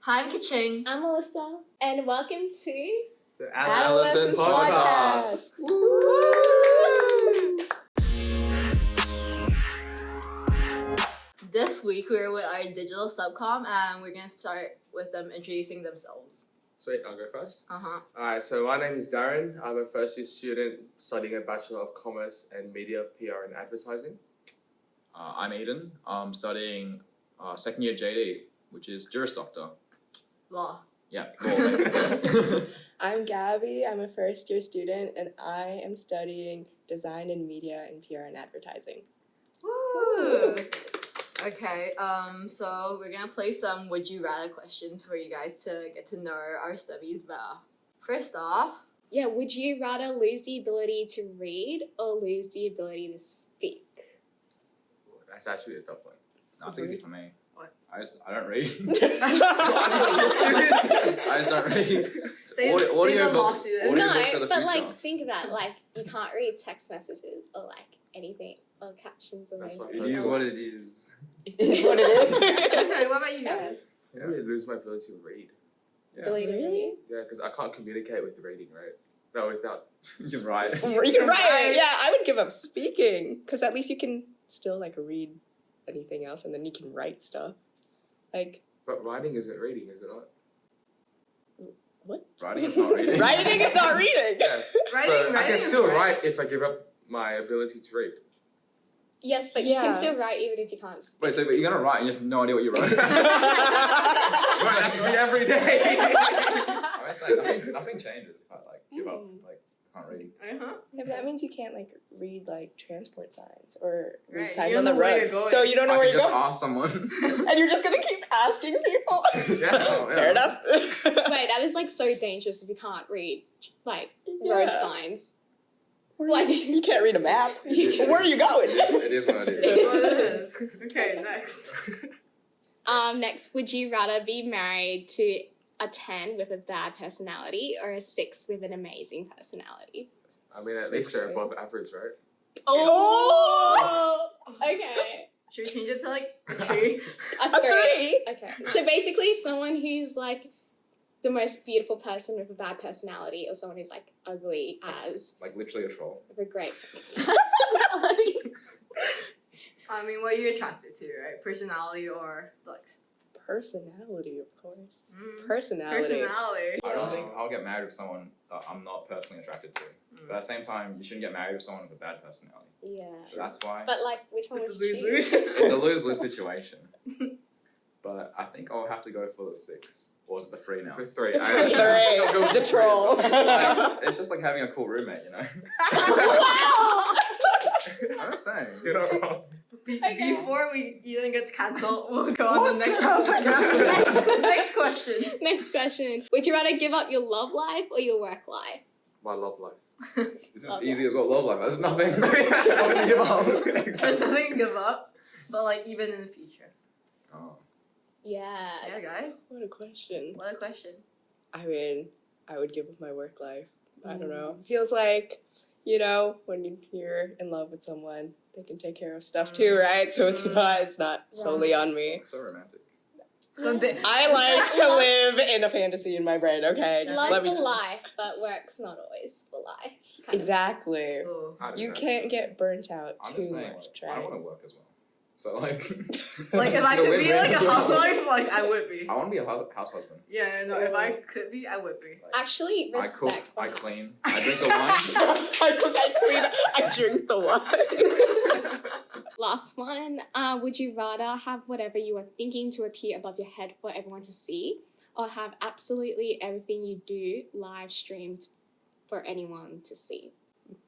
Hi, I'm Ke-Qing. I'm Melissa, and welcome to The AD-olescence Podcast. Woo! This week we're with our digital subcom, and we're gonna start with them introducing themselves. Sweet, I'll go first. Uh-huh. Alright, so my name is Darren. I'm a first year student studying a Bachelor of Commerce and Media, PR and Advertising. I'm Aiden. I'm studying second year JD, which is Juris Doctor. Law. Yeah, law basically. I'm Gaby. I'm a first year student, and I am studying design and media and PR and advertising. Woo! Okay, so we're gonna play some would you rather questions for you guys to get to know our studies better. First off, Yeah, would you rather lose the ability to read or lose the ability to speak? That's actually a tough one. No, it's easy for me. What? I don't read. I I just don't read. say the Audio law books. student. Audio No, books are the but future. like think about it, like you can't read text messages or like anything or captions or That's anything. what It is what it is. It is what it is. Okay, what about you guys? I really lose my ability to read. Yeah. Ability to read. Yeah, because I can't communicate with reading, right? No, without. You're right. You can write it. Yeah, I would give up speaking because at least you can still like read anything else, and then you can write stuff. Like But writing isn't reading, is it not? what? Writing is not reading. Writing is not reading. Yeah. So I Writing can is still right. write if I give up my ability to read. Yes, but you Yeah. can still write even if you can't speak. Wait, so but you're gonna write and you just have no idea what you wrote? Well, that's me every day. I say nothing changes if I like give up. Like I can't read. Uh-huh. Yeah, but that means you can't like read like transport signs or read Right, signs you on don't the know where road. you're going. So you don't know I where can you're just going, ask someone. and you're just gonna keep asking people. Yeah, oh, yeah. Fair enough. Wait, that is like so dangerous if you can't read like road Yeah. signs. Like you can't read a map. It Where are you going? It is what it is. It is. Okay, next. Next, would you rather be married to a 10 with a bad personality or a 6 with an amazing personality? I mean, at least they're above average, right? Oh! Okay. Should we change it to like 3? A 3. Okay. So basically someone who's like the most beautiful person with a bad personality or someone who's like ugly as Like literally a troll. with a great personality. I mean, what are you attracted to, right? Personality or looks? Personality, of course. Mm. Personality. Personality. I don't think I'll get married with someone that I'm not personally attracted to. Mm. But at the same time, you shouldn't get married with someone with a bad personality. Yeah. So that's why But like which one It's a would you lose-lose. choose? it's a lose-lose situation. But I think I'll have to go for the 6. Or is it the 3 now? The 3. The troll. Like, it's just like having a cool roommate, you know? Wow! I'm just saying. You're not wrong. Okay. Before Ethan gets cancelled, we'll go on What? the next How's that cancelled? next question. Next question. Would you rather give up your love life or your work life? My love life. This is Okay. easy as well. Love life. There's nothing. Nothing to give up. There's nothing to give up, but like even in the future. Oh. Yeah. Yeah, guys. What a question. What a question. I mean, I would give up my work life. I don't know. Feels like, you know, when you're in love with someone, they can take care of stuff too, right? So it's not solely on me. So romantic. So I like to live in a fantasy in my brain, okay? Just let Love's me a just- life, but work's not always a lie. Exactly. Oh. I don't You know. can't get burnt out I'm too just saying, much, like, I right? want to work as well. So like. Like if I The could be win-win. like a housewife, like I would be. I want to be a house husband. Yeah, no, if I could be, I would be. Like, Actually, I respect. cook, I for clean, us. I drink the wine. I cook, I clean, I drink the wine. Last one. Would you rather have whatever you are thinking to appear above your head for everyone to see, or have absolutely everything you do live streamed for anyone to see?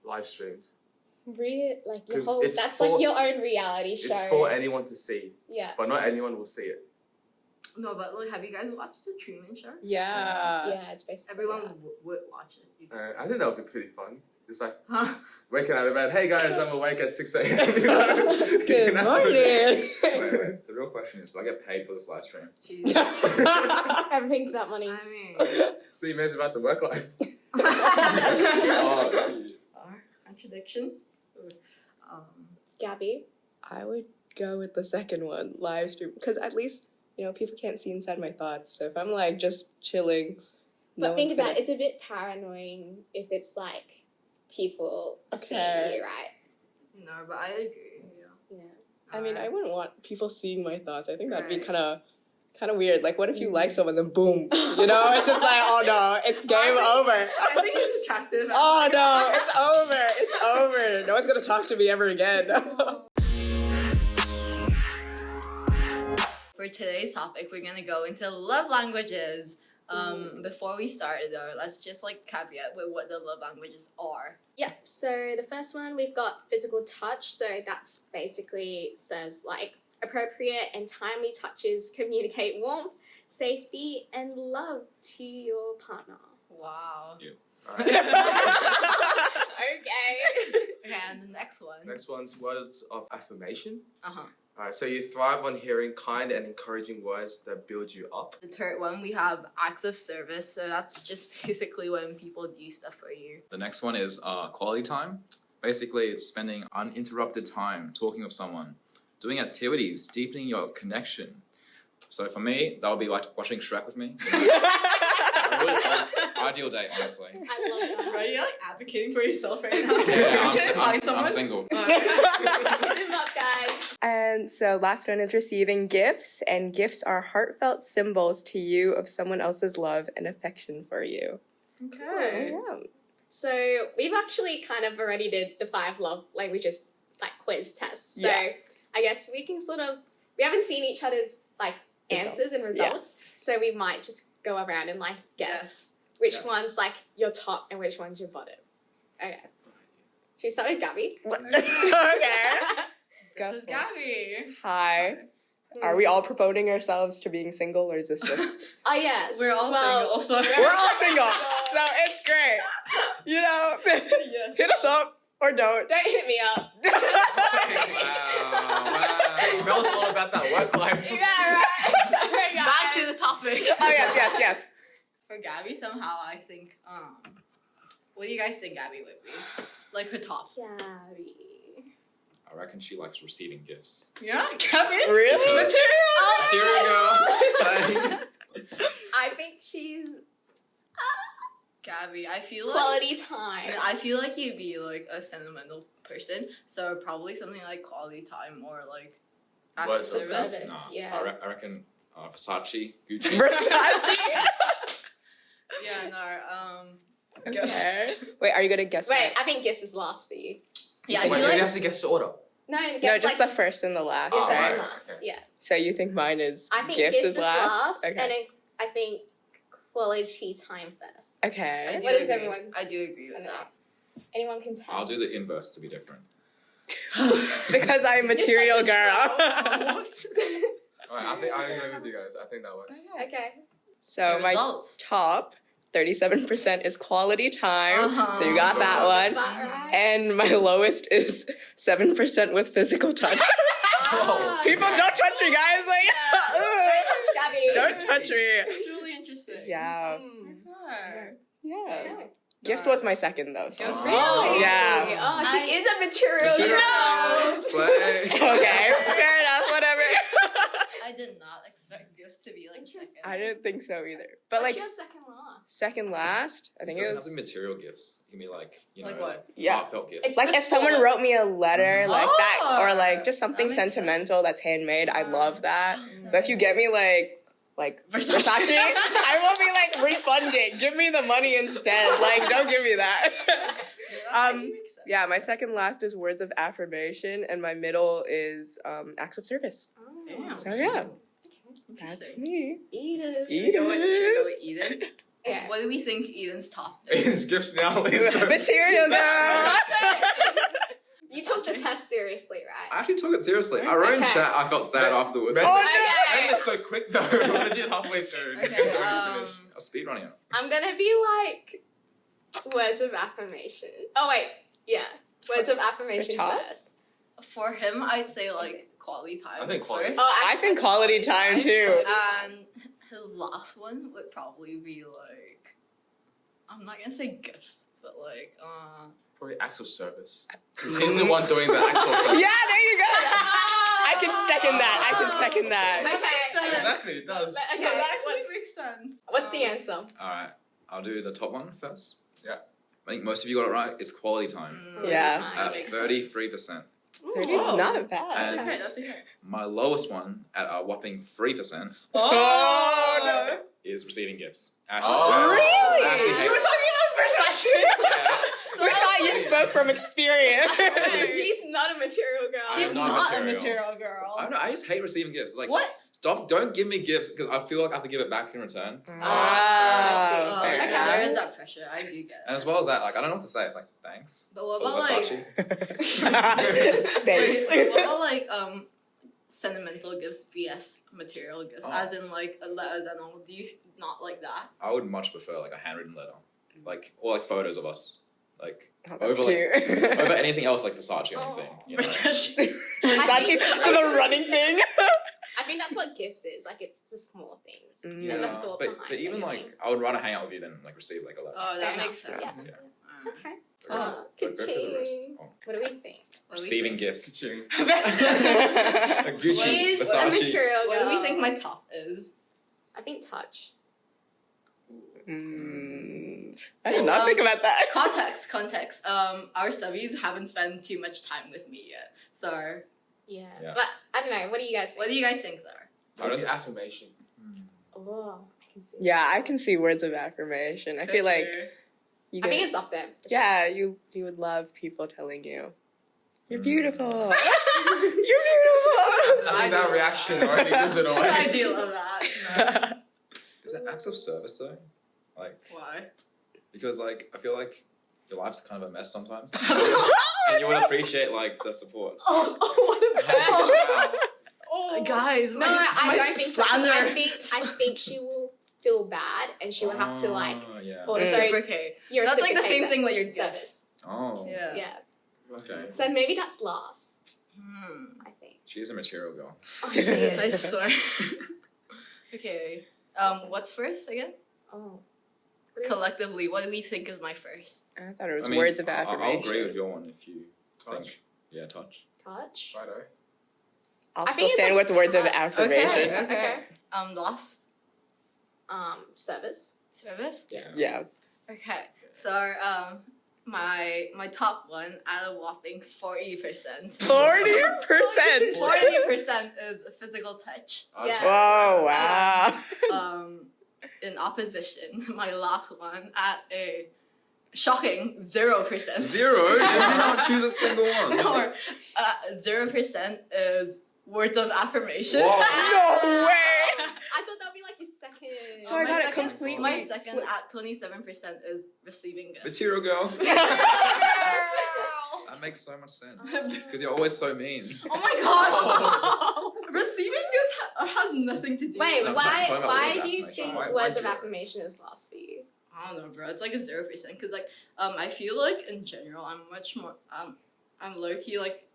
Live streamed. Really, like your 'Cause whole. it's That's for- like your own reality show. It's for anyone to see, Yeah. but not anyone will see it. No, but like, have you guys watched the Truman Show? Yeah. Yeah, it's basically Everyone that. would watch it. I think that would be pretty fun. It's like Huh? waking out of bed. Hey guys, I'm awake at 6 a.m. Good morning. Wait, the real question is, do I get paid for this live stream? Jesus. Everything's about money. I mean, See, man's about the work life. Oh, gee. contradiction. Gabby. I would go with the second one, live stream, because at least you know, people can't see inside my thoughts. So if I'm like just chilling, But no think one's about gonna... it, it's a bit paranoid if it's like people are seeing Okay. you, right? No, but I agree. Yeah. I mean, I wouldn't want people seeing my thoughts. I think that'd be Right. kind of weird. Like, what if you like someone, then boom, you know? It's just like, oh no, it's game over. I think it's attractive. Oh no, it's over. It's over. No one's gonna talk to me ever again. For today's topic, we're gonna go into love languages. Before we start though, let's just like caveat with what the love languages are. Yeah, so the first one we've got physical touch. So that's basically says like appropriate and timely touches communicate warmth, safety, and love to your partner. Wow. Alright. Okay. Okay, and the next one. Next one's words of affirmation. Uh-huh. Alright, so you thrive on hearing kind and encouraging words that build you up. The third one, we have acts of service. So that's just basically when people do stuff for you. The next one is quality time. Basically, it's spending uninterrupted time talking with someone, doing activities, deepening your connection. So for me, that would be like watching Shrek with me. Ideal date, honestly. I love that. Are you like advocating for yourself right now? Yeah, Can I find someone? I'm single. Hit him up, guys. And so last one is receiving gifts, and gifts are heartfelt symbols to you of someone else's love and affection for you. Okay. Yeah. So we've actually kind of already did the 5 love languages like quiz tests. So Yeah. I guess we can we haven't seen each other's like answers and Results, yeah. results. So we might just go around and like guess which Yes. one's like your top and which one's your bottom. Okay. Should we start with Gaby? Okay. Go This is for it. Gaby. Hi. Are we all promoting ourselves to being single, or is this just... Oh yes. We're all single, so We're all single, so it's great. You know, Yes. hit us up or don't. Don't hit me up. Wow. Tell us all about that work life. Yeah, right. Sorry, guys. Back to the topic. Oh, yes. For Gaby, somehow I think, what do you guys think Gaby would be? Like her top. Gaby. I reckon she likes receiving gifts. Yeah, Gaby? Really? Material. I think she's Gaby, I feel like quality time. I feel like you'd be like a sentimental person, so probably something like quality time or like acts of Words of service. service. No, Yeah. I reckon Versace, Gucci. Versace. Yeah, no, Okay. Wait, are you gonna guess? Wait, what? I think gifts is last for you. yeah, I Wait, feel so you like have to guess the order. No, No, gifts just like the first and the last, gifts Oh, is right? right. last. Okay. Yeah. So you think mine is I think gifts is last, last? and then I think quality time first. I Okay. do What is agree. I everyone- do agree with that. Anyone can test. I'll do the inverse to be different. Because I'm a material such a girl. Alright, I agree with you guys. I think that works. Okay. So my Results. top 37% is quality time. Uh-huh. So you got that one. About right. And my lowest is 7% with physical touch. Ah, People okay. don't touch me, guys. Like, Don't touch Gaby. don't touch me. It's really interesting. Yeah. Okay. Yeah. Okay. Gifts was my second though. So. Gifts- Really? Yeah. Oh, she is a material. Material. girl. Slay. Okay, fair enough. Whatever. I did not expect gifts to be like second. I didn't think so either. But What's like your second last? second last, I think it Doesn't was have to be material gifts. Give me like Like what? yeah. heartfelt gifts. It's- Like if someone wrote me a letter like that, or like just something That makes sentimental that's handmade, I love that. Mm. But if you get me like Versace. Versace, I will be like refunding. Give me the money instead. Like don't give me that. Yeah, my second last is words of affirmation, and my middle is acts of service. Damn. So yeah, that's Interesting. me. Edith. Should we go with Eden? Yeah. What do we think Eden's top is? It's gifts now. Lisa. Material girl. You took the test seriously, I right? actually took it seriously. Our own Okay. chat, I felt sad afterwards. Man, Oh, man, it's so quick though. Legit halfway through. Okay, Don't finish. I was speedrunning it. I'm gonna be like words of affirmation. Oh wait, yeah. Words of affirmation top? first. For him, I'd say like quality time. I think quality first. Oh, I think quality time too. And his last one would probably be like, I'm not gonna say gifts, but like, Probably acts of service. 'Cause he's the one doing the act of service. Yeah, there you go. I can second that. I can second that. Okay, sense. Exactly, it does. Okay, that actually what's, makes sense. what's the answer? Alright, I'll do the top one first. Yeah. I think most of you got it right. It's quality time. Yeah. At makes 33%. 30, Oh. not bad. And- Okay, that's okay. My lowest one at a whopping 3% Oh, no. is receiving gifts. Ashley, Oh. Really? Ashley You hates- were talking about Versace. We thought you spoke from experience. She's not a material girl. I He's am not, not a material. material girl. I don't know. I just hate receiving gifts. Like, What? stop! Don't give me gifts because I feel like I have to give it back in return. Ah, Oh, fair okay, enough. there is that pressure. I do get it. And as well as that, like, I don't know what to say. Like, thanks. But what for about like? Versace. Thanks. Wait, what about like sentimental gifts vs material gifts, Oh. as in like letters and all? Do you not like that? I would much prefer like a handwritten letter, like or like photos of us, like Oh, that's over like, cute. over anything else like Versace or Oh. anything. You know? Versace. Versace, the running thing. I think that's what gifts is. Like, it's the small things. Mm. And the Yeah, thought but behind even everything. like I would rather hang out with you than like receive like a letter. Oh, Fair that makes sense. enough. Yeah. Yeah. Okay. Go for the rest. Oh. What do we think? What do we Receiving think? gifts. Ka-Ching. Like Gucci, She's a Versace. material girl. What do we think my top is? I think touch. I did not think about that. Context. Our subbies haven't spent too much time with me yet. So, Yeah. Yeah. But I don't know. What do you guys think? what do you guys think, Zara? I don't- Maybe affirmation. Oh, I can see. Yeah, I can see words of affirmation. I feel like you I think get- it's up there. yeah, you would love people telling you, "You're Mm. beautiful. You're beautiful." I think that reaction already gives it away. I do love that. Is it acts of service though? Like Why? because like I feel like your life's kind of a mess sometimes, and you would appreciate like the support. Oh, what a bad. Oh, guys, No, I don't think so. slander. I think she will feel bad and she will have to like Oh, yeah. also Reciprocate. you're That's like the same reciprocate thing with your service. gifts. Oh. Yeah. Yeah. Okay. So maybe that's last, I think. She is a material girl. Oh, she is. I swear. Okay. What's first again? Oh. Collectively, what do we think is my first? I thought it was I mean, words of I'll affirmation. agree with your one if you Touch. think. Yeah, touch. Touch. Righto. I'll I still think it's stand like with words of touch. affirmation. Okay. Last Service. service. Yeah. Yeah. Okay. So my top one at a whopping 40%. 40%. 40% is physical touch. Yeah. Whoa! Wow. In opposition, my last one at a shocking 0%. Zero? You did not choose a single one. No, 0% is words of affirmation. Whoa. No way. I thought that'd be like your second. So I My got it second- completely My second flipped. at 27% is receiving gifts. Material girl. That makes so much sense. Because you're always so mean. Oh my gosh! Receiving gifts has nothing to do Wait, with No, why? talking about Why words of do you affirmation. think Why words of zero? affirmation is last for you? I don't know, bro. It's like a 0% because like I feel like in general I'm much more I'm low key like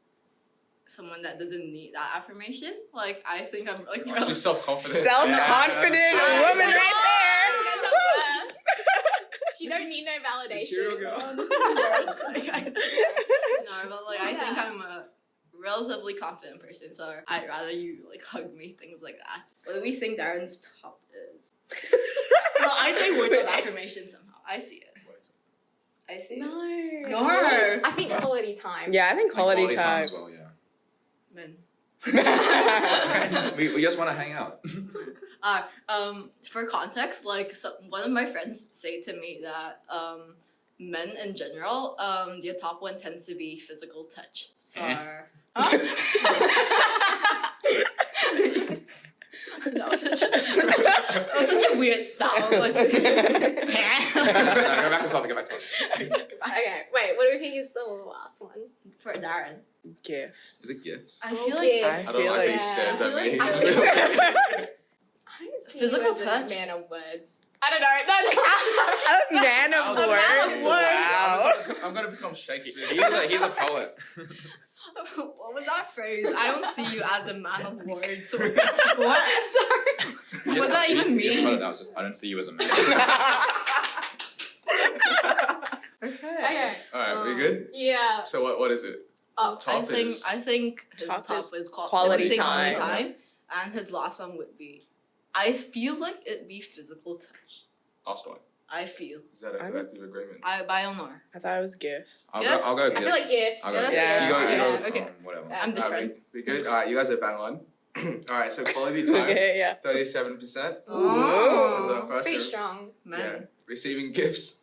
someone that doesn't need that affirmation. Like I think I'm like Oh, she's self-confident. Self-confident Yeah. woman right there. She don't need no Material validation. girl. Oh, this is gross. Like, no, but like I think I'm a relatively confident person, so I'd rather you like hug me, things like that. What do we think Darren's top is? No, I'd say words of affirmation somehow. I see it. I see it. No. No. I think quality time. Yeah, I think quality time. as well, yeah. Men. we just want to hang out. For context, like one of my friends say to me that men in general, their top one tends to be physical touch. So that was such a weird sound. Like, No, go back to topic, go back to topic. Okay, wait, what do we think is the last one? for Darren. Gifts. Is it gifts? I Oh, feel like I I feel don't like like- how he stares at me. I He's feel really I don't see Physical you as touch? a man of words. I don't know. A man of A man words. of Wow. I'm gonna become Shakespeare. He's a poet. what was that phrase? I don't see you as a man of words. What? Sorry. You What just- does that even you just mean? cut it out. Just I don't see you as a man. Okay. Alright, we good? Yeah. So what is it? Oh, Top I think is- his Top top is is quality quality time. time. And his last one would be, I feel like it'd be physical touch. Last one. I feel. Is that a collective agreement? I don't know. I thought it was gifts. I'll Gifts? go I feel like gifts. I'll go Gifts? gifts. Yeah. You go, Yeah, okay. whatever. I'm different. We good? Alright, you guys are bang on. Alright, so quality time, Okay, yeah. 37%. Oh, That's our It's pretty first strong. Yeah. man. Receiving gifts,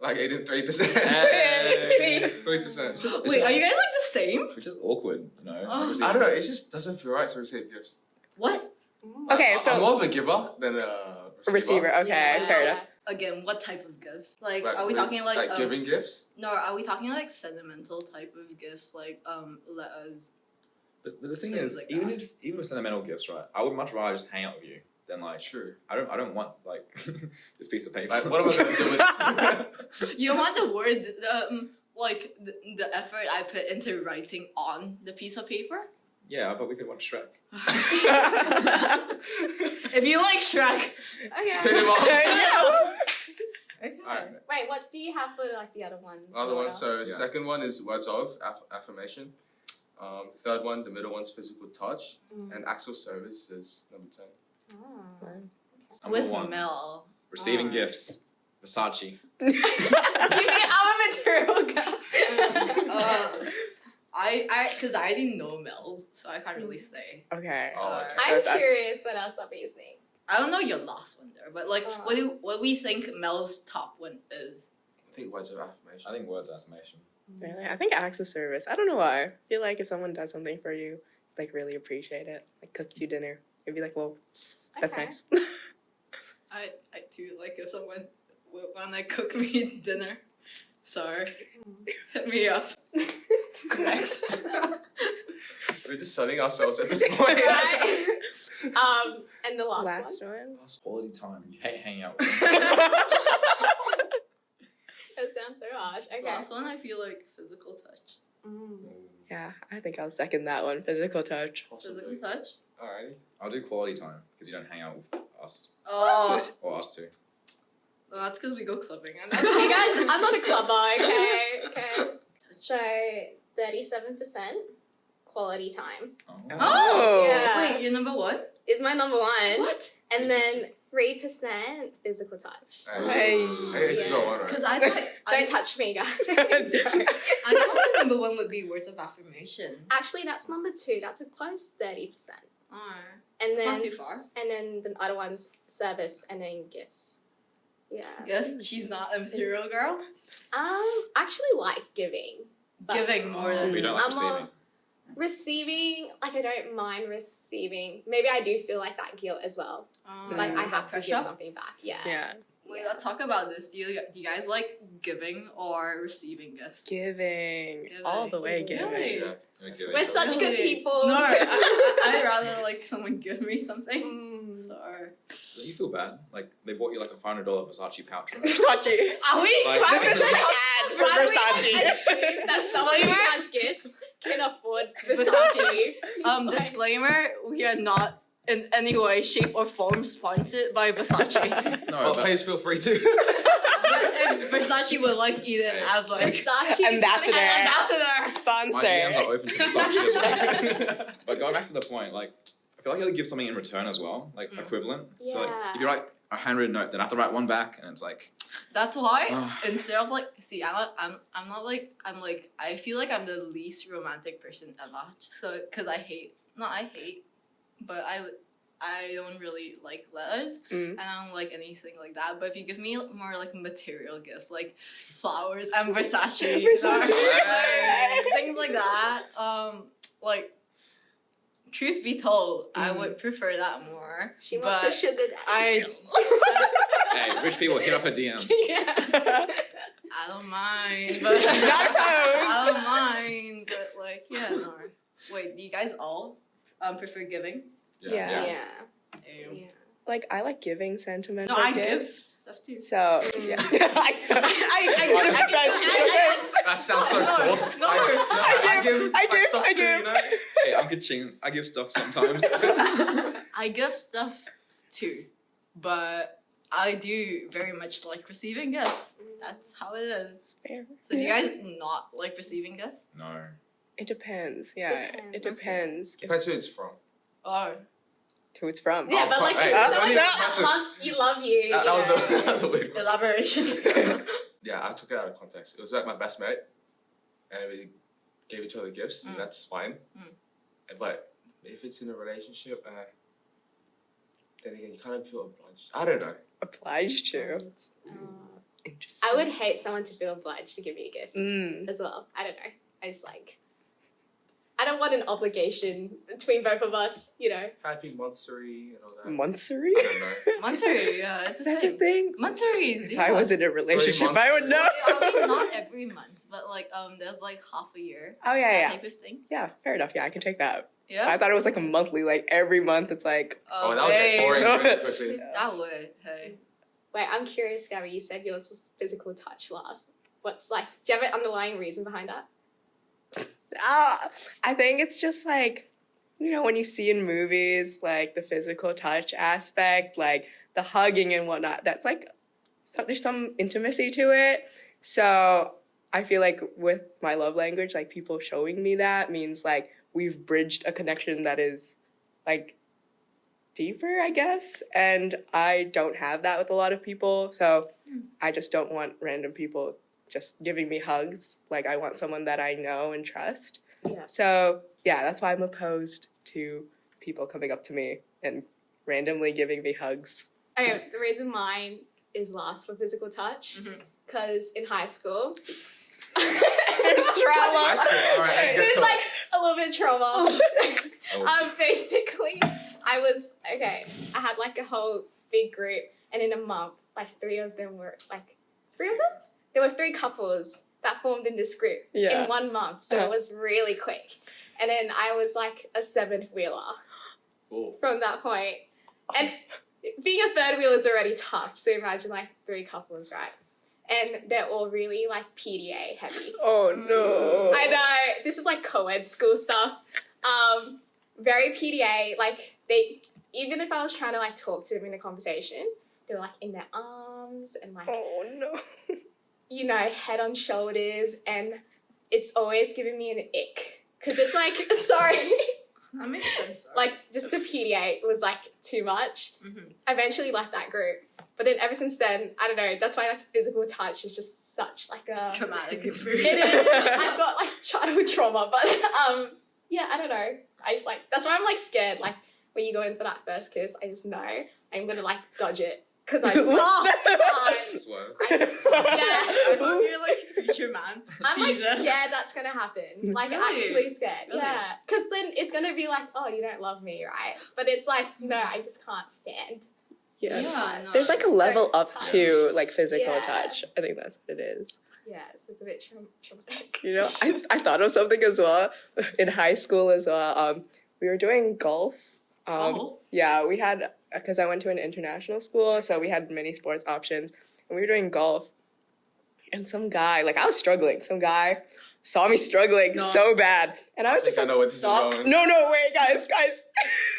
like 83%. Hey. 3%. Wait, are you guys like the same? Which is awkward, you know. Oh. like I don't know, it just doesn't feel right to receive gifts. What? Okay, I'm so more of a giver than a receiver. Okay, Yeah. fair enough. Again, what type of gifts? Like, Like, are we talking like giving gifts? No, are we talking like sentimental type of gifts? Like letters. But the thing Things is, like even that. with sentimental gifts, right? I would much rather just hang out with you than like. True. I don't want like this piece of paper. Like, what am I gonna do with You don't want the words, like the effort I put into writing on the piece of paper. Yeah, but we could watch Shrek. If you like Shrek, Hit him up. okay. Alright, Wait, what do you have for like the other ones? other one. Laura? So Yeah. second one is words of affirmation. Third one, the middle one's physical touch, Mm. and acts of service is number 10. Oh. Number With one, Mel. receiving Oh. gifts, Versace. You mean I'm a material girl? Because I already know Mel's, so I can't really say. Okay. Oh, okay. So I'm it's us. curious what else are you think? I don't know your last one there, but like, Oh. what do we think Mel's top one is? I think words of affirmation. I think words of affirmation. Really? I think acts of service. I don't know why. I feel like if someone does something for you, like really appreciate it. Like cooked you dinner. You'd be like, whoa, that's Okay. nice. I too like if someone would wanna cook me dinner. So hit me up. Next. We're just selling ourselves at this point. Right? And the last one. one. Quality time. You hate hanging out with me. That sounds so harsh. Okay. Last one I feel like physical touch. Mm. Yeah, I think I'll second that one. Physical touch. Physical touch? Alrighty. I'll do quality time because you don't hang out with us Oh, or us two. well, that's because we go clubbing. And You guys, I'm not a clubber, okay? So, 37% quality time Oh! Yeah. Wait, you're number one? is my number one. What? And then 3% physical touch. Hey. I guess you got one right. Because I thought Don't touch me, guys. I thought the number one would be words of affirmation. Actually, that's number 2. That's a close 30%. Oh. And It's then not too far. And then the other one's service and then gifts. Yeah. Guess she's not a material girl. I actually like giving. But Giving more than We don't like I'm receiving. on- Receiving, like I don't mind receiving. Maybe I do feel like that guilt as well. Like I have to pressure. give something back. Yeah. Yeah. Wait, let's talk about this. Do you guys like giving or receiving gifts? Giving. All the way Giving. giving. Really? Yeah. We're giving. We're such good Really? people. No, I'd rather like someone give me something. Mm. So, Don't you feel bad? Like they bought you like a $500 Versace pouch, right? Versace. are we? Like- Why This would is an we- ad for why would we Versace. assume that someone who has gifts can afford Versace? Disclaimer: we are not in any way, shape, or form sponsored by Versace. No, Oh, but please feel free to. If Versace would like Eden Hey. as like Versace Ambassador. an ambassador. my Sponsor. DMs are open to Versace as well. But going back to the point, like I feel like you gotta give something in return as well, like equivalent. So like Yeah. if you write a handwritten note, then I have to write one back, and it's like That's why Ugh. instead of like, see, I'm not like I feel like I'm the least romantic person ever. So because I hate, but I don't really like letters, and I don't like anything like that. But if you give me more like material gifts, like flowers and Versace, Versace. things like that, like. Truth be told, I would prefer that more. She wants but a sugar daddy. I hey, rich people hit up her DMs. I don't mind, but She's not opposed. I don't mind, but like, yeah, no. Wait, do you guys all prefer giving? Yeah. Yeah. Damn. Yeah. Like I like giving sentimental No, I give gifts. stuff too. So yeah. I just depends. That sounds so No, forced. no, I give stuff too, too, you know? Hey, I'm Ke-Qing. I give stuff sometimes. I give stuff too, but I do very much like receiving gifts. That's how it is. Fair. So do you guys not like receiving gifts? No. It depends. Yeah, it Depends. depends. Depends who it's from. Oh, who it's from. Yeah, but like, Hey, if that's someone only- loves you, love you. That was you know. that was a weird one. Elaboration. Yeah, I took it out of context. It was like my best mate, and we gave each other gifts, and that's fine. But if it's in a relationship, then again, you kind of feel obliged. I don't know. Obliged to. Interesting. I would hate someone to feel obliged to give me a gift Mm. as well. I don't know. I just like, I don't want an obligation between both of us, you know. Happy monthsary and all that. Monthsary? I don't know. Monthsary, yeah, it's a That's thing. a thing? Monthsaries, If I was in a relationship, I would know. I mean, not every month, but like there's like half a year. Oh, yeah, that yeah. type of thing. Yeah, fair enough. Yeah, I can take that. Yeah. I thought it was like a monthly, like every month it's like, Oh, that would get boring really quickly. That would. Hey. Wait, I'm curious, Gabby. You said yours was physical touch last. What's like? Do you have an underlying reason behind that? I think it's just like, you know, when you see in movies, like the physical touch aspect, like the hugging and whatnot, that's like, there's some intimacy to it. So I feel like with my love language, like people showing me that means like we've bridged a connection that is like deeper, I guess. And I don't have that with a lot of people. So I just don't want random people just giving me hugs. Like I want someone that I know and trust. Yeah. So yeah, that's why I'm opposed to people coming up to me and randomly giving me hugs. Okay, the reason mine is last for physical touch, because in high school, There's trauma. Alright, let's get there's to like a little bit of trauma. Oh. Basically, I had like a whole big group, and in a month, like three of them? There were three couples that formed in this group Yeah. in 1 month, so it was really quick. And then I was like a seventh wheeler Cool. from that point. And being a third wheeler is already tough, so imagine like three couples, right? And they're all really like PDA heavy. Oh no. I know, this is like co-ed school stuff. Very PDA, like even if I was trying to like talk to them in a conversation, they were like in their arms and like, Oh no. you know, head on shoulders, and it's always giving me an ick. Because it's like, sorry. That makes sense. Like, just the PDA was like too much. I eventually left that group. But then ever since then, I don't know, that's why like physical touch is just such like a Traumatic experience. It is. I've got like childhood trauma, but yeah, I don't know. I just like, that's why I'm like scared. Like when you go in for that first kiss, I just know I'm gonna like dodge it. Because I just can't. Swerve. Yeah. You're like future man. I'm like Jesus. scared that's gonna happen. Like Really? actually scared. Really? Yeah. Because then it's gonna be like, oh, you don't love me, right? But it's like, no, I just can't stand. Yeah. Yeah, no, There's like a level up touch. to like physical Yeah. touch. I think that's what it is. Yeah, so it's a bit traumatic. You know, I thought of something as well in high school as well. We were doing golf. Golf? Yeah, we had, because I went to an international school, so we had many sports options, and we were doing golf. And some guy, like I was struggling, some guy saw me struggling so bad, and I was just I like, know what this stop. is going. No, wait, guys,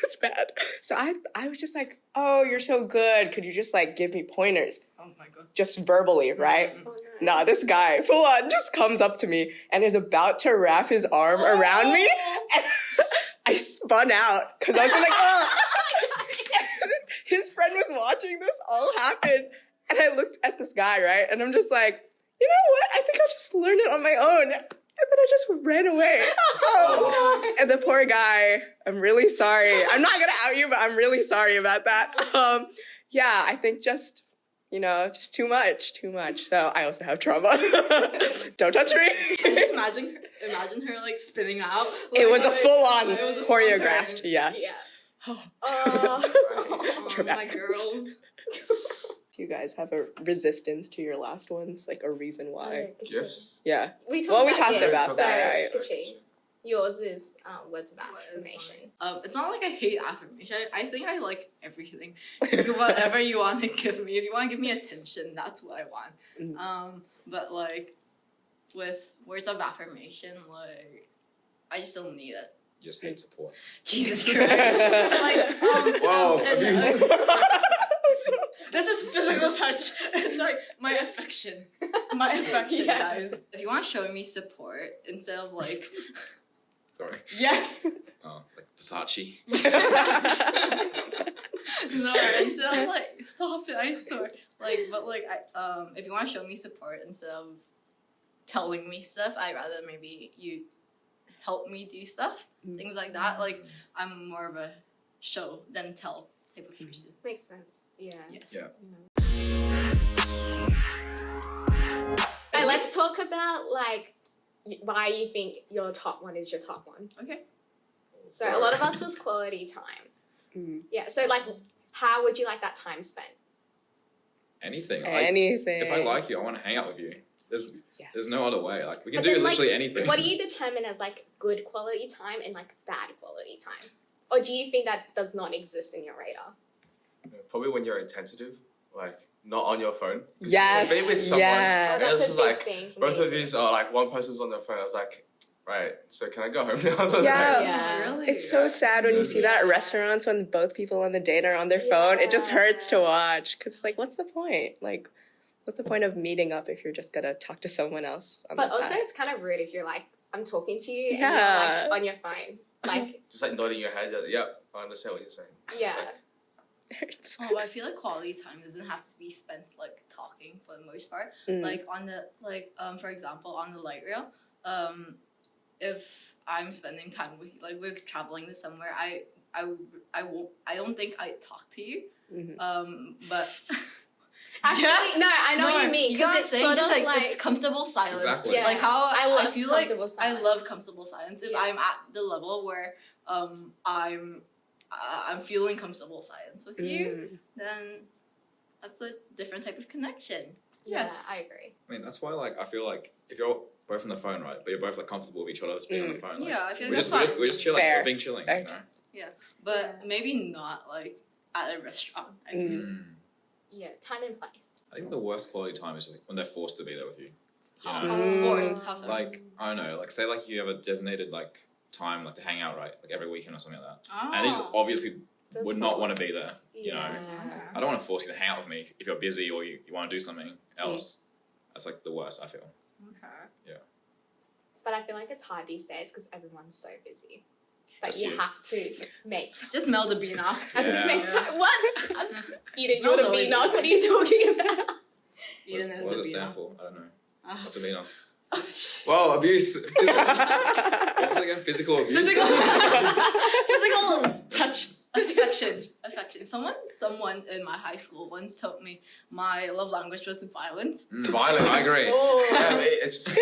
it's bad. So I was just like, oh, you're so good. Could you just like give me pointers? Oh my god. Just verbally, right? Oh, no. Nah, this guy, full on, just comes up to me and is about to wrap his arm around me. And I spun out because I was just like, oh. His friend was watching this all happen. And I looked at this guy, right? And I'm just like, you know what? I think I'll just learn it on my own. And then I just ran away. Oh, And the poor guy, I'm really sorry. I'm not going to out you, but I'm really sorry about that. Yeah, I think just, you know, just too much. So I also have trauma. Don't touch me. Imagine her like spinning out. It was a like, full-on it was a choreographed, full-on yes. yeah. Oh. Oh, my Traumatic. girls. Do you guys have a resistance to your last ones? Like a reason why? Gifts? Yeah. We Well, we talked gifts, about so, that, right? Ke-Qing, yours is words of What is affirmation. It's not like I hate affirmation. I think I like everything. Whatever you want to give me. If you want to give me attention, that's what I want. But like with words of affirmation, like I just don't need it. You just hate support. Jesus Christ. Like, Whoa, and, abuse. this is physical touch. It's like my affection. My affection, Yeah. guys. If you want to show me support instead of like, Sorry. yes. Oh, like Versace. No, until like stop it, I swear. Like, but like, if you want to show me support instead of telling me stuff, I'd rather maybe you help me do stuff, things like that. Like, I'm more of a show than tell type of person. Makes sense. Yeah. Yes. Yeah. Okay, let's talk about like why you think your top one is your top one. Okay. So a lot of us was quality time. Yeah. So like, how would you like that time spent? Anything. Anything. If I like you, I want to hang out with you. There's no other way. Like we can But do then, literally like, anything. What do you determine as like good quality time and like bad quality time? Or do you think that does not exist in your radar? Probably when you're attentive, like not on your phone. Yes. If you're with someone, Yeah. Oh, that's it's a just big like thing for both me of too. you are like one person's on their phone. I was like, right, so can I go home now? So Yeah. Yeah. Really? It's so sad when you see that at restaurants when both people on the date are on their phone. It just hurts to watch because it's like, what's the point? Like, what's the point of meeting up if you're just gonna talk to someone else on But the also, side? it's kind of rude if you're like, I'm talking to you and Yeah. you're like on your phone. Like, just like nodding your head. Yep, I understand what you're saying. yeah. It hurts. Oh, I feel like quality time doesn't have to be spent like talking for the most part. Like on the for example, on the light rail, if I'm spending time with you, like we're traveling to somewhere, I don't think I talk to you. But Actually, Yes. no, I know what you mean know because what it's I'm saying? sort Just of like it's comfortable silence. Exactly. Yeah. Like how I love feel like comfortable silence. I love comfortable silence. If Yeah. I'm at the level where I'm feeling comfortable silence with you, then that's a different type of connection. Yeah, Yes. I agree. I mean, that's why like I feel like if you're both on the phone, right, but you're both like comfortable with each other just being on the phone. Like, Yeah, I feel we're like just we're just chilling. Fair. We're being chilling. You know? But maybe not like at a restaurant. I feel. Yeah, time and place. I think the worst quality time is like when they're forced to be there with you. You How know? forced? How so? Like I don't know, like say like you have a designated like time like to hang out, right? Like every weekend or something like that. And they just obviously Those would not want to forced. be there. You know? Yeah. I don't want to force you to hang out with me if you're busy or you want to do something else. That's like the worst, I feel. Okay. But I feel like it's hard these days because everyone's so busy. But Just you you. have to make time. Just meld the bean off. Have to Yeah. make time. What? Eden, No, you're the no, bean it's- knock. What are you talking about? Eden is What a does it bean stand off. for? I don't know. Ah. What's a bean off? Whoa, abuse. What's it again? Physical abuse? Physical, physical touch, affection. Someone in my high school once told me my love language was violence, Violent, I agree. Oh. Yeah, it's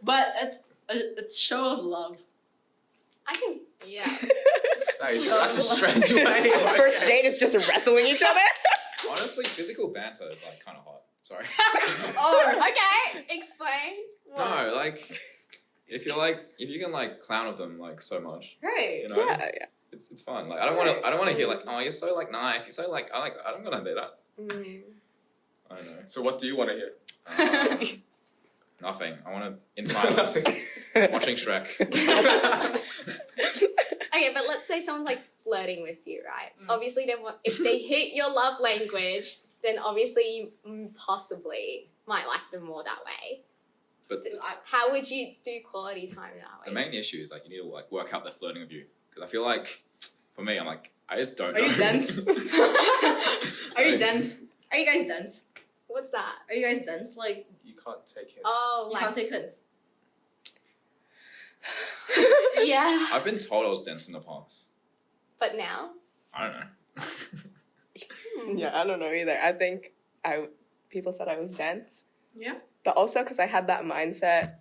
but it's show of love. I can, yeah. that's a strange way. First date is just wrestling each other. Honestly, physical banter is like kind of hot. Sorry. Okay, explain. What? No, like if you can like clown with them like so much, Right. you know, Yeah. it's fun. Like I don't want to hear like, oh, you're so like nice. You're so like I don't want to do that. I don't know. So what do you want to hear? Nothing. I want to in silence watching Shrek. Okay, but let's say someone's like flirting with you, right? Obviously, if they hit your love language, then obviously you possibly might like them more that way. But How would you do quality time that the way? main issue is like you need to like work out their flirting with you because I feel like for me I'm like I just don't Are know. you dense? Are you dense? Are you guys dense? What's that? Are you guys dense? Like You can't take hints. Oh, you like can't take hints. yeah, I've been told I was dense in the past. but now. I don't know. Yeah, I don't know either. I think people said I was dense, Yeah. but also because I had that mindset,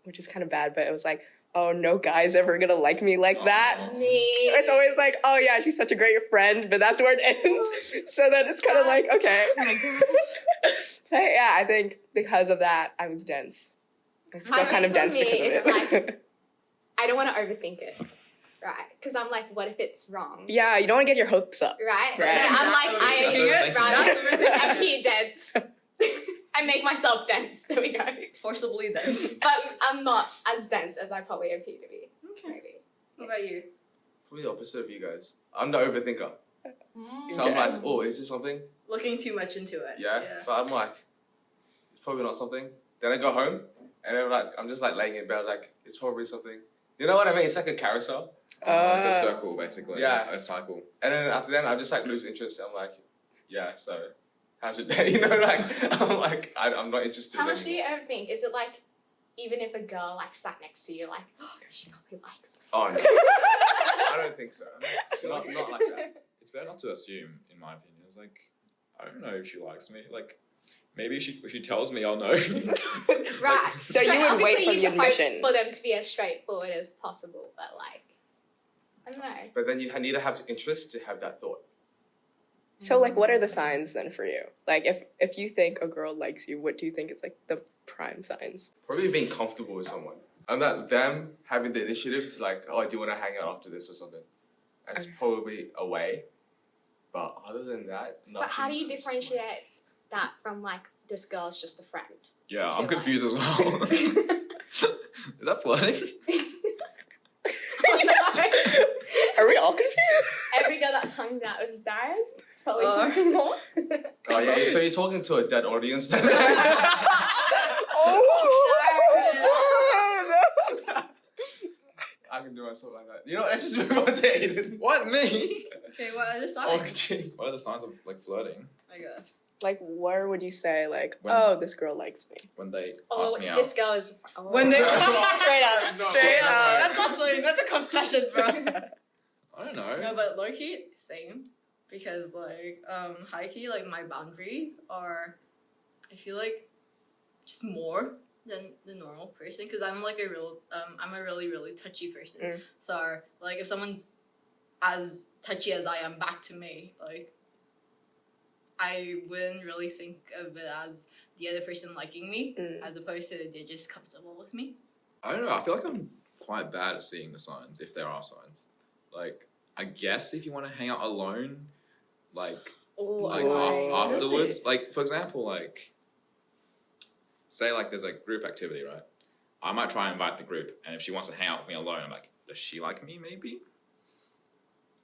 which is kind of bad. But it was like, oh, no guy's ever gonna like me like that. Oh. Me. It's always like, oh yeah, she's such a great friend, but that's where it ends. So then it's kind of like, okay. Oh my god. So yeah, I think because of that, I was dense. I'm still I kind of think dense for me, because of it's it. I don't want to overthink it, right? Because I'm like, what if it's wrong? Yeah, you don't want to get your hopes up. Right? Right. So I'm like, That's overthinking. I'm here dense. I make myself dense. There we go. Forcibly dense. But I'm not as dense as I probably appear to be. Okay. Maybe. What about you? Probably the opposite of you guys. I'm the overthinker. So Okay. I'm like, oh, is this something? Looking too much into it. Yeah. But I'm like, it's probably not something. Then I go home and I'm just like laying in bed. I was like, it's probably something. You know what I mean? It's like a carousel. Like a circle, basically. Yeah. A cycle. And then after that, I just like lose interest. I'm like, yeah, so how's your day? You know, like I'm like I'm not interested. How much do anymore. you ever think? Is it like, even if a girl like sat next to you, like, oh, she probably likes me. Oh no, I don't think so. Not like that. It's better not to assume, in my opinion. It's like, I don't know if she likes me. Like, maybe if she tells me, I'll know. Right. So you would wait for the admission. For them to be as straightforward as possible, but like, I don't know. But then you need to have interest to have that thought. So like, what are the signs then for you? Like, if you think a girl likes you, what do you think is like the prime signs? Probably being comfortable with someone. And that them having the initiative to like, oh, do you want to hang out after this or something? That's probably a way. That. But other than that, nothing. But how do you differentiate that from like, this girl's just a friend? Yeah, I'm confused as well. Is that flirting? Oh, no. Are we all confused? Every girl that's hung out with Darren, it's probably something more. Oh yeah, so you're talking to a dead audience then? I can do myself like that. You know, let's just move on to Aiden. What, me? Okay, what are the Oh, signs? Ke-Qing. What are the signs of like flirting? I guess. Like, where would you say like, When- oh, this girl likes me? When they Oh, ask me out. this girl is. Oh. When they Straight up, straight up. That's not flirting. That's a confession, bro. I don't know. No, but low key, same. Because like, high key, like my boundaries are, I feel like, just more than the normal person. Because I'm like I'm a really, really touchy person. Mm. So like, if someone's as touchy as I am back to me, like, I wouldn't really think of it as the other person liking me, as opposed to they're just comfortable with me. I don't know. I feel like I'm quite bad at seeing the signs, if there are signs. Like, I guess if you want to hang out alone, like afterwards, like for example, like say like there's a group activity, right? I might try and invite the group, and if she wants to hang out with me alone, I'm like, does she like me? Maybe.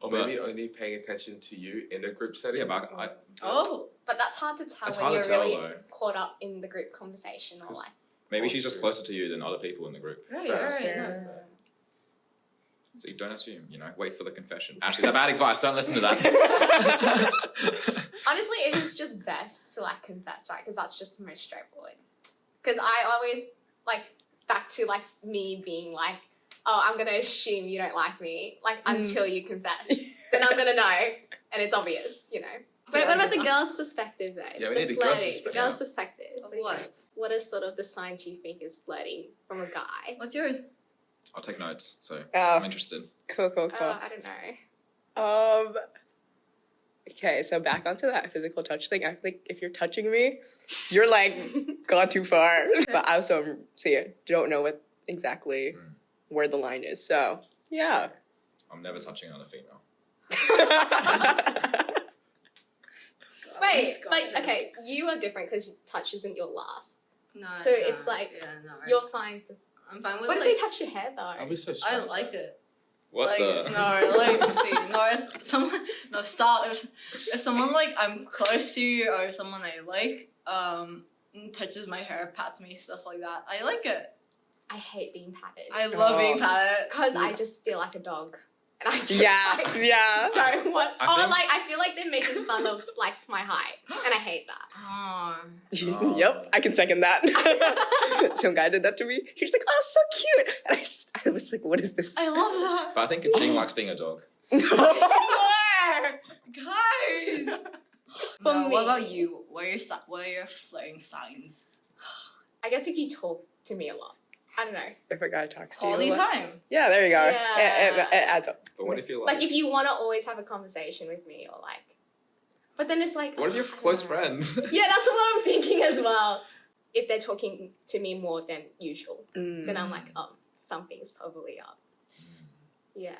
Or maybe only paying attention to you in a group setting. Yeah, but But that's hard to tell It's when hard you're to tell, really though. caught up in the group conversation or 'Cause like. maybe she's just closer to you than other people in the group. Right, That's right, fair. no. So you don't assume, you know, wait for the confession. Actually, that's bad advice. Don't listen to that. Honestly, it is just best to like confess, right? Because that's just the most straightforward. Because I always like back to like me being like, oh, I'm gonna assume you don't like me, like until you confess. Then I'm gonna know, and it's obvious, you know. But what about the girl's perspective, though? Yeah, we the need the girl's flirting, perspective. The girl's perspective. Of what? What are sort of the signs you think is flirting from a guy? What's yours? I'll take notes, so Oh, I'm interested. cool. I don't know. Okay, so back onto that physical touch thing. I think if you're touching me, you're like gone too far. But I also don't know what exactly where the line is. So yeah. I'm never touching on a female. Wait, but okay, you are different because touch isn't your last. No. So it's like, you're fine. I'm fine with What it. if they touch your hair though? I'll be so I stressed. like it. What like, the? No, like, see, no, if someone, no, stop. If someone, like, I'm close to, or someone I like, touches my hair, pats me, stuff like that, I like it. I hate being patted. I love being patted. Because I just feel like a dog. And I just Yeah, like, yeah. don't want, I think- I feel like they're making fun of like my height. And I hate that. Oh. Yep, I can second that. Some guy did that to me. He was like, "Oh, so cute," and I was like, "What is this?" I love that. But I think Ke-Qing likes being a dog. Where? Guys! For No, me- what about you? What are your flirting signs? I guess if you talk to me a lot. I don't know. If a guy talks to Quality you, time. yeah, there you go. Yeah. It adds up. But what if you're Like if you want to always have a conversation with me or like. But then it's like. what if you're I don't close know. friends? Yeah, that's what I'm thinking as well. If they're talking to me more than usual, then I'm like, oh, something's probably up. Yeah.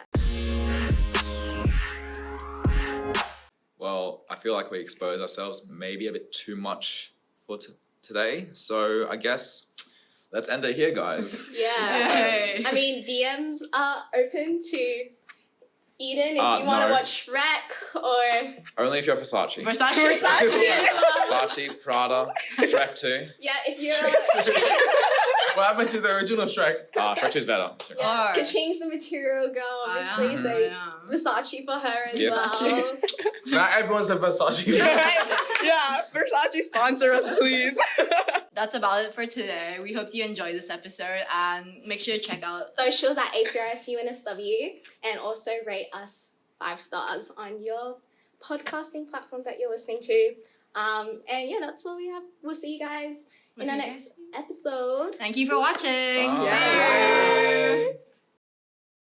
Well, I feel like we expose ourselves maybe a bit too much for today. So I guess let's end it here, guys. Yeah. Yay. I mean, DMs are open to Eden if you want to No. watch Shrek or. Only if you're Versace. Versace. Versace, Prada, Shrek 2. Yeah, if you're. What happened to the original Shrek? Shrek 2 is better. Shrek. Yeah, Or- Ke-Qing's the material girl, obviously, so Versace for her as Yes. well. Not everyone's a Versace. Yeah, Versace sponsor us, please. That's about it for today. We hope you enjoyed this episode and make sure to check out Socials at APRS UNSW and also rate us 5 stars on your podcasting platform that you're listening to. And yeah, that's all we have. We'll see you guys in our next episode. Thank you for watching. Bye. Yeah.